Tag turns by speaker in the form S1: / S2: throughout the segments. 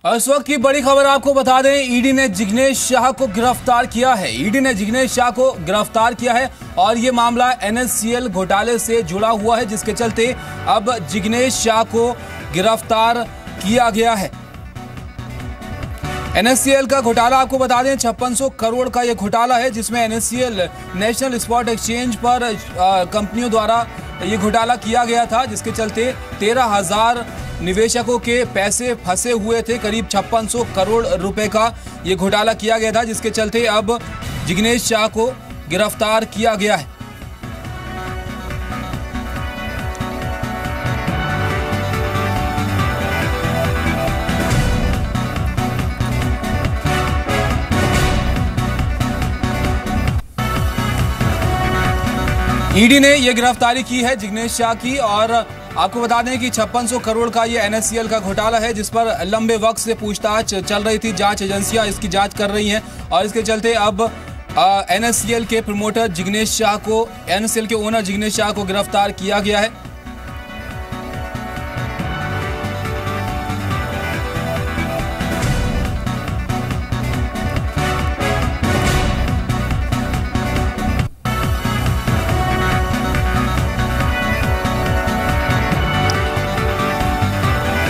S1: और इस वक्त की बड़ी खबर आपको बता दें, ईडी ने जिग्नेश शाह को गिरफ्तार किया है। ईडी ने जिग्नेश शाह को गिरफ्तार किया है और ये मामला एनएससीएल घोटाले से जुड़ा हुआ है, जिसके चलते अब जिग्नेश शाह को गिरफ्तार किया गया है। एनएससीएल का घोटाला आपको बता दें 5600 करोड़ का ये घोटाला है, जिसमें एनएससीएल नेशनल स्पॉट एक्सचेंज पर कंपनियों द्वारा ये घोटाला किया गया था, जिसके चलते 13,000 निवेशकों के पैसे फंसे हुए थे। करीब 5600 करोड़ रुपए का ये घोटाला किया गया था, जिसके चलते अब जिग्नेश शाह को गिरफ्तार किया गया है। ईडी ने यह गिरफ्तारी की है जिग्नेश शाह की, और आपको बता दें कि 5600 करोड़ का ये एनएससीएल का घोटाला है, जिस पर लंबे वक्त से पूछताछ चल रही थी। जांच एजेंसियां इसकी जांच कर रही हैं और इसके चलते अब एनएससीएल के प्रमोटर जिग्नेश शाह को, एनएससीएल के ओनर जिग्नेश शाह को गिरफ्तार किया गया है।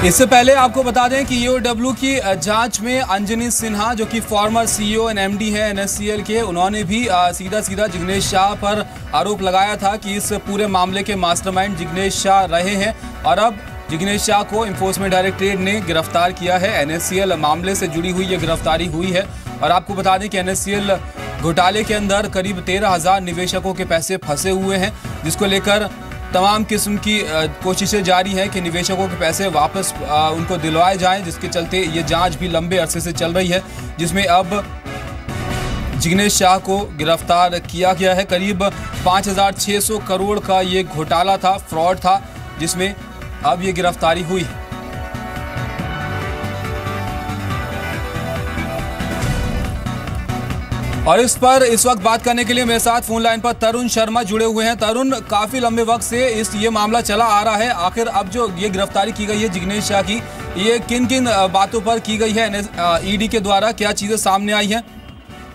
S1: इससे पहले आपको बता दें कि ईओडब्ल्यू की जांच में अंजनी सिन्हा, जो कि फॉर्मर सीईओ एंड एमडी है एनएससीएल के, उन्होंने भी सीधा जिग्नेश शाह पर आरोप लगाया था कि इस पूरे मामले के मास्टरमाइंड जिग्नेश शाह रहे हैं। और अब जिग्नेश शाह को एनफोर्समेंट डायरेक्टरेट ने गिरफ्तार किया है। एनएससीएल मामले से जुड़ी हुई ये गिरफ्तारी हुई है। और आपको बता दें कि एनएससीएल घोटाले के अंदर करीब 13,000 निवेशकों के पैसे फंसे हुए हैं, जिसको लेकर तमाम किस्म की कोशिशें जारी हैं कि निवेशकों के पैसे वापस उनको दिलवाए जाएं, जिसके चलते ये जांच भी लंबे अरसे से चल रही है, जिसमें अब जिग्नेश शाह को गिरफ्तार किया गया है। करीब 5,600 करोड़ का ये घोटाला था, फ्रॉड था, जिसमें अब ये गिरफ्तारी हुई है। और इस पर इस वक्त बात करने के लिए मेरे साथ फोन लाइन पर तरुण शर्मा जुड़े हुए हैं। तरुण, काफी लंबे वक्त से ये मामला चला आ रहा है, आखिर अब जो ये गिरफ्तारी की गई है जिग्नेश शाह की, ये किन किन बातों पर की गई है ईडी के द्वारा, क्या चीजें सामने आई हैं?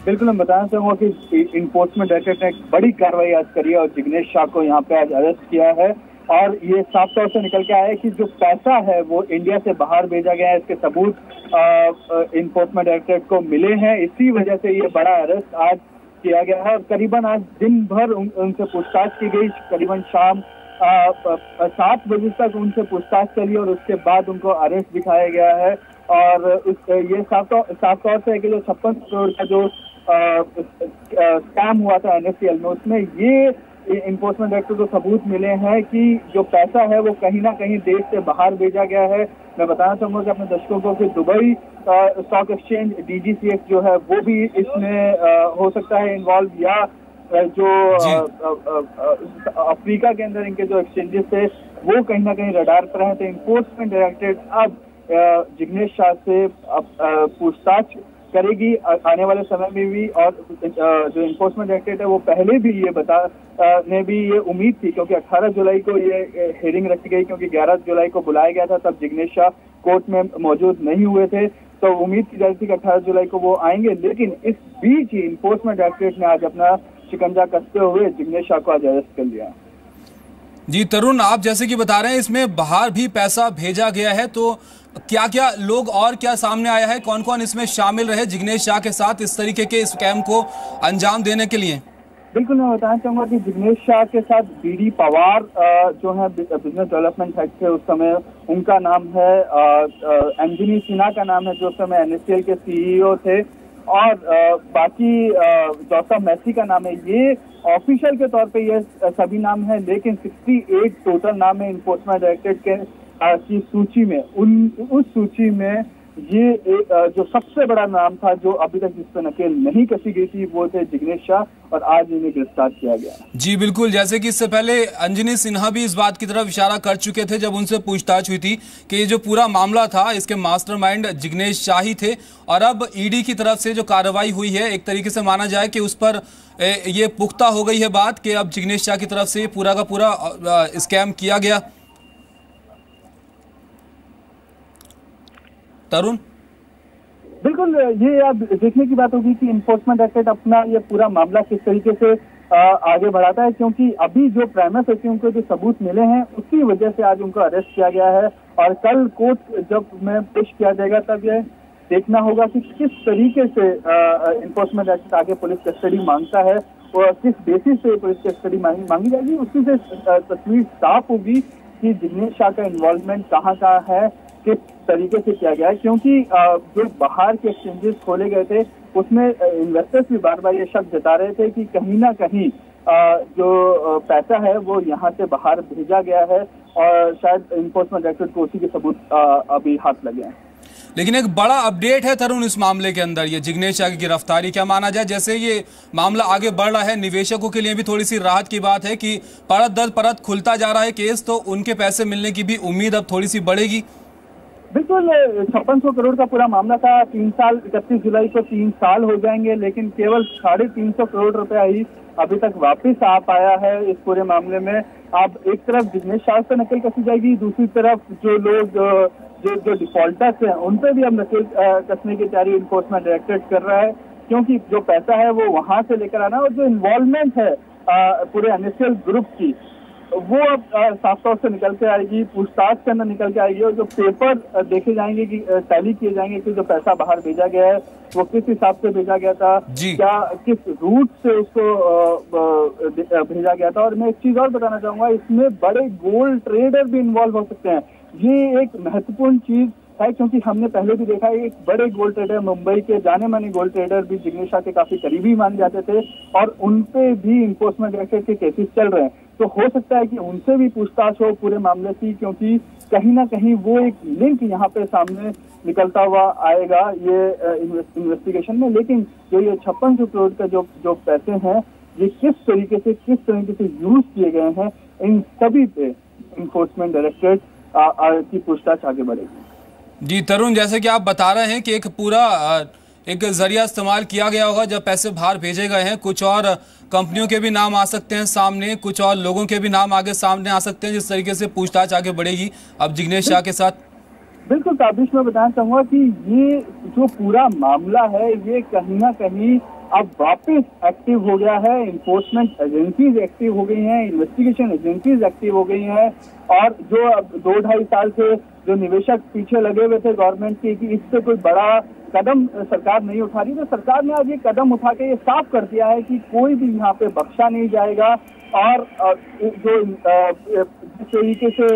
S2: बिल्कुल, मैं बताना चाहूंगा कि इन्फोर्समेंट डायरेक्टरेट ने एक बड़ी कार्रवाई आज करी है और जिग्नेश शाह को यहाँ पे आज अरेस्ट किया है। और ये साफ तौर से निकल के आया है कि जो पैसा है वो इंडिया से बाहर भेजा गया है, इसके सबूत इन्फोर्समेंट डायरेक्टरेट को मिले हैं। इसी वजह से ये बड़ा अरेस्ट आज किया गया है। और करीबन आज दिन भर उनसे पूछताछ की गई। करीबन शाम 7 बजे तक उनसे पूछताछ चली और उसके बाद उनको अरेस्ट दिखाया गया है। और ये साफ तौर से कि जो 56 करोड़ का जो स्कैम हुआ था एनएससीएल में, उसमें ये इन्फोर्समेंट डायरेक्टर को सबूत मिले हैं कि जो पैसा है वो कहीं ना कहीं देश से बाहर भेजा गया है। मैं बताना चाहूंगा कि अपने दर्शकों को कि दुबई स्टॉक एक्सचेंज डीजीसीएक्स जो है वो भी इसमें हो सकता है इन्वॉल्व, या जो अफ्रीका के अंदर इनके जो एक्सचेंजेस थे वो कहीं ना कहीं रडार पर है। तो इन्फोर्समेंट डायरेक्टरेट अब जिग्नेश शाह से पूछताछ करेगी आने वाले समय में भी। और जो इन्फोर्समेंट डायरेक्टरेट है वो पहले भी ये उम्मीद थी, क्योंकि 18 जुलाई को ये हेयरिंग रखी गई, क्योंकि 11 जुलाई को बुलाया गया था, तब जिग्नेश शाह कोर्ट में मौजूद नहीं हुए थे। तो उम्मीद की जा रही थी कि 18 जुलाई को वो आएंगे, लेकिन इस बीच ही इन्फोर्समेंट डायरेक्टरेट ने आज अपना शिकंजा कसते हुए जिग्नेश शाह को आज अरेस्ट कर लिया।
S1: जी तरुण, आप जैसे कि बता रहे हैं इसमें बाहर भी पैसा भेजा गया है, तो क्या क्या लोग और क्या सामने आया है, कौन कौन इसमें शामिल रहे जिग्नेश शाह के साथ इस तरीके के स्कैम को अंजाम देने के लिए?
S2: बिल्कुल, मैं बताना चाहूंगा कि जिग्नेश शाह के साथ बीडी पवार जो है बिजनेस डेवलपमेंट हेड थे उस समय, उनका नाम है, अंजनी सिन्हा का नाम है जो उस समय एनएससीएल के सीईओ थे, और बाकी जॉसफ मैसी का नाम है। ये ऑफिशियल के तौर पे ये सभी नाम है, लेकिन 68 टोटल नाम है इन्फोर्समेंट डायरेक्टरेट के की सूची में। उस सूची में ये जो सबसे बड़ा नाम था, जो अभी तक जिस पर नकेल नहीं कसी गई थी, वो थे जिग्नेश शाह, और आज इन्हें गिरफ्तार किया गया।
S1: जी बिल्कुल, जैसे कि इससे पहले अंजनी सिन्हा भी इस बात की तरफ इशारा कर चुके थे जब उनसे पूछताछ हुई थी कि ये जो पूरा मामला था इसके मास्टरमाइंड जिग्नेश शाह ही थे। और अब ईडी की तरफ से जो कार्रवाई हुई है, एक तरीके से माना जाए कि उस पर ये पुख्ता हो गई है बात कि अब जिग्नेश शाह की तरफ से पूरा का पूरा स्कैम किया गया। तरुण।
S2: बिल्कुल, ये अब देखने की बात होगी कि इन्फोर्समेंट डायरेक्टरेट अपना ये पूरा मामला किस तरीके से आगे बढ़ाता है, क्योंकि अभी जो प्राइमा फेसी उनको जो सबूत मिले हैं उसकी वजह से आज उनको अरेस्ट किया गया है। और कल कोर्ट जब में पेश किया जाएगा तब यह देखना होगा कि किस तरीके से इन्फोर्समेंट डायरेक्टरेट आगे पुलिस कस्टडी मांगता है और किस बेसिस पे पुलिस कस्टडी मांगी जाएगी। उसी से तस्वीर साफ होगी कि जिग्नेश शाह का इन्वॉल्वमेंट कहाँ है, किस तरीके से किया गया है। क्योंकि जो बाहर के एक्सचेंजेस खोले गए थे उसमें इन्वेस्टर्स भी बार बार ये शक जता रहे थे कि कहीं ना कहीं जो पैसा है वो यहाँ से बाहर भेजा गया है और शायद इन्फोर्समेंट डायरेक्टरेट को उसी के सबूत अभी हाथ लगे हैं।
S1: लेकिन एक बड़ा अपडेट है तरुण इस मामले के अंदर, ये जिग्नेश शाह की गिरफ्तारी। क्या माना जाए, जैसे ये मामला आगे बढ़ रहा है, निवेशकों के लिए भी थोड़ी सी राहत की बात है कि परत दर परत खुलता जा रहा है केस, तो उनके पैसे मिलने की भी उम्मीद अब थोड़ी सी बढ़ेगी।
S2: बिल्कुल, 5600 करोड़ का पूरा मामला था। 3 साल 31 जुलाई को 3 साल हो जाएंगे, लेकिन केवल 350 करोड़ रुपया ही अभी तक वापस आ पाया है इस पूरे मामले में। अब एक तरफ जिग्नेश शाह से नकल कसी जाएगी, दूसरी तरफ जो लोग जो डिफॉल्टर्स हैं उन पर भी अब नकल कसने की तैयारी इन्फोर्समेंट डायरेक्टरेट कर रहा है, क्योंकि जो पैसा है वो वहां से लेकर आना और जो इन्वॉल्वमेंट है पूरे एनएससीएल ग्रुप की वो अब साफ तौर से निकल के आएगी, पूछताछ के अंदर निकल के आएगी। और जो पेपर देखे जाएंगे कि टैली किए जाएंगे कि जो पैसा बाहर भेजा गया है वो किस हिसाब से भेजा गया था, क्या किस रूट से उसको भेजा गया था। और मैं एक चीज और बताना चाहूंगा, इसमें बड़े गोल्ड ट्रेडर भी इन्वॉल्व हो सकते हैं। ये एक महत्वपूर्ण चीज है, क्योंकि हमने पहले भी देखा है एक बड़े गोल्ड ट्रेडर, मुंबई के जाने माने गोल्ड ट्रेडर भी जिग्नेश शाह के काफी करीबी माने जाते थे और उनपे भी इन्फोर्समेंट डायरेक्टरेट के केसेस चल रहे हैं। तो हो सकता है कि उनसे भी पूछताछ हो पूरे मामले की, क्योंकि कहीं ना कहीं वो एक लिंक यहाँ पे सामने निकलता हुआ आएगा ये इन्वेस्टिगेशन में। लेकिन जो ये 5600 करोड़ का जो पैसे हैं ये किस तरीके से यूज किए गए हैं, इन सभी पे इन्फोर्समेंट डायरेक्टरेट की पूछताछ आगे बढ़ेगी।
S1: जी तरुण, जैसे कि आप बता रहे हैं कि एक पूरा एक जरिया इस्तेमाल किया गया होगा जब पैसे बाहर भेजे गए हैं, कुछ और कंपनियों के भी नाम आ सकते हैं सामने, कुछ और लोगों के भी नाम आगे सामने आ सकते हैं, जिस तरीके से पूछताछ आगे बढ़ेगी अब जिग्नेश शाह के साथ।
S2: बिल्कुल ताबिश, मैं बताना चाहूंगा कि ये जो पूरा मामला है ये कहीं ना कहीं अब वापस एक्टिव हो गया है। इन्फोर्समेंट एजेंसीज एक्टिव हो गई हैं, इन्वेस्टिगेशन एजेंसीज एक्टिव हो गई हैं और जो अब 2-2.5 साल से जो निवेशक पीछे लगे हुए थे गवर्नमेंट की कि इससे कोई बड़ा कदम सरकार नहीं उठा रही, तो सरकार ने आज ये कदम उठा के ये साफ कर दिया है कि कोई भी यहाँ पे बख्शा नहीं जाएगा। और जो जिस तरीके से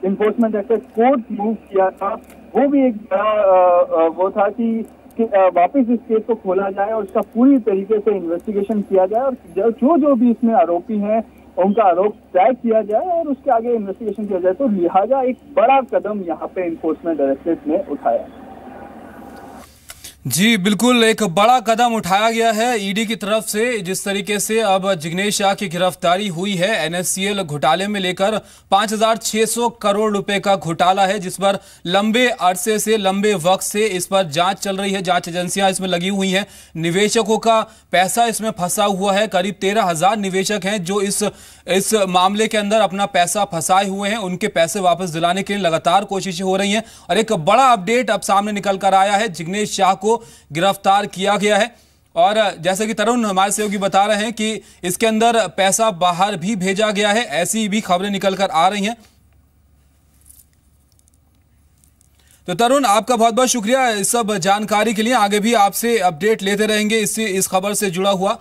S2: इन्फोर्समेंट डायरेक्टरेट कोर्ट मूव किया था वो भी एक बड़ा वो था कि वापस इस केस को खोला जाए और इसका पूरी तरीके से इन्वेस्टिगेशन किया जाए और जो भी इसमें आरोपी हैं उनका आरोप तय किया जाए और उसके आगे इन्वेस्टिगेशन किया जाए। तो लिहाजा एक बड़ा कदम यहाँ पे इन्फोर्समेंट डायरेक्टरेट ने उठाया।
S1: जी बिल्कुल, एक बड़ा कदम उठाया गया है ईडी की तरफ से। जिस तरीके से अब जिग्नेश शाह की गिरफ्तारी हुई है, एनएससीएल घोटाले में लेकर 5600 करोड़ रुपए का घोटाला है, जिस पर लंबे अरसे से, लंबे वक्त से इस पर जांच चल रही है, जांच एजेंसियां इसमें लगी हुई हैं। निवेशकों का पैसा इसमें फंसा हुआ है, करीब 13,000 निवेशक हैं जो इस मामले के अंदर अपना पैसा फंसाए हुए हैं। उनके पैसे वापस दिलाने के लिए लगातार कोशिशें हो रही हैं और एक बड़ा अपडेट अब सामने निकल कर आया है, जिग्नेश शाह को गिरफ्तार किया गया है। और जैसे कि तरुण हमारे सहयोगी बता रहे हैं कि इसके अंदर पैसा बाहर भी भेजा गया है, ऐसी भी खबरें निकल कर आ रही हैं। तो तरुण, आपका बहुत बहुत शुक्रिया इस सब जानकारी के लिए। आगे भी आपसे अपडेट लेते रहेंगे इस खबर से जुड़ा हुआ।